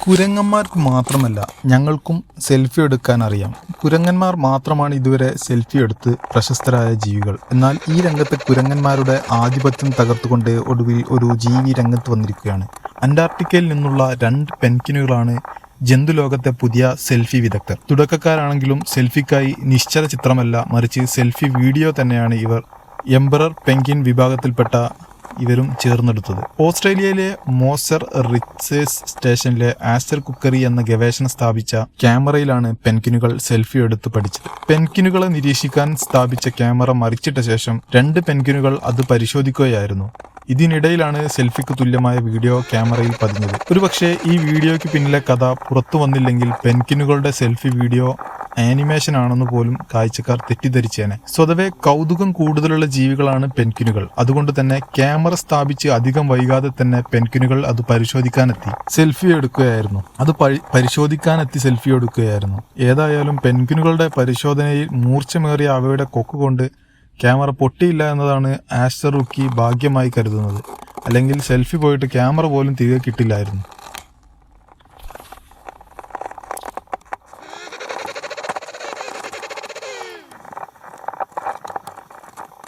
കുരങ്ങന്മാർക്ക് മാത്രമല്ല ഞങ്ങൾക്കും സെൽഫി എടുക്കാൻ അറിയാം. കുരങ്ങന്മാർ മാത്രമാണ് ഇതുവരെ സെൽഫി എടുത്ത് പ്രശസ്തരായ ജീവികൾ. എന്നാൽ ഈ രംഗത്ത് കുരങ്ങന്മാരുടെ ആധിപത്യം തകർത്തുകൊണ്ട് ഒടുവിൽ ഒരു ജീവി രംഗത്ത് വന്നിരിക്കുകയാണ്. അന്റാർട്ടിക്കയിൽ നിന്നുള്ള 2 പെൻഗ്വിനുകളാണ് ജന്തുലോകത്തെ പുതിയ സെൽഫി വിദഗ്ധർ. തുടക്കക്കാരാണെങ്കിലും സെൽഫിക്കായി നിശ്ചല ചിത്രമല്ല, മറിച്ച് സെൽഫി വീഡിയോ തന്നെയാണ് ഇവർ എംപറർ പെൻഗ്വിൻ വിഭാഗത്തിൽപ്പെട്ട ഇവരും ചേർന്നെടുത്തത്. ഓസ്ട്രേലിയയിലെ മോസർ റിസേർച്ച് സ്റ്റേഷനിലെ ആസ്റ്റർ കുക്കറി എന്ന ഗവേഷണം സ്ഥാപിച്ച ക്യാമറയിലാണ് പെൻഗ്വിനുകൾ സെൽഫി എടുത്ത് പഠിച്ചത്. പെൻഗ്വിനുകളെ നിരീക്ഷിക്കാൻ സ്ഥാപിച്ച ക്യാമറ മറിച്ചിട്ട ശേഷം 2 പെൻഗ്വിനുകൾ അത് പരിശോധിക്കുകയായിരുന്നു. ഇതിനിടയിലാണ് സെൽഫിക്ക് തുല്യമായ വീഡിയോ ക്യാമറയിൽ പതിഞ്ഞത്. ഒരുപക്ഷെ ഈ വീഡിയോയ്ക്ക് പിന്നിലെ കഥ പുറത്തു വന്നില്ലെങ്കിൽ പെൻഗ്വിനുകളുടെ സെൽഫി വീഡിയോ ആനിമേഷൻ ആണെന്ന് പോലും കാഴ്ചക്കാർ തെറ്റിദ്ധരിച്ചേനെ. സ്വതവേ കൗതുകം കൂടുതലുള്ള ജീവികളാണ് പെൻഗ്വിനുകൾ. അതുകൊണ്ട് തന്നെ ക്യാമറ സ്ഥാപിച്ച് അധികം വൈകാതെ തന്നെ പെൻഗ്വിനുകൾ അത് പരിശോധിക്കാനെത്തി സെൽഫി എടുക്കുകയായിരുന്നു. ഏതായാലും പെൻഗ്വിനുകളുടെ പരിശോധനയിൽ മൂർച്ചമേറിയ അവയുടെ കൊക്കുകൊണ്ട് ക്യാമറ പൊട്ടിയില്ല എന്നതാണ് ആസ്റ്റർ റുക്കി ഭാഗ്യമായി കരുതുന്നത്. അല്ലെങ്കിൽ സെൽഫി പോയിട്ട് ക്യാമറ പോലും തിരികെ കിട്ടില്ലായിരുന്നു.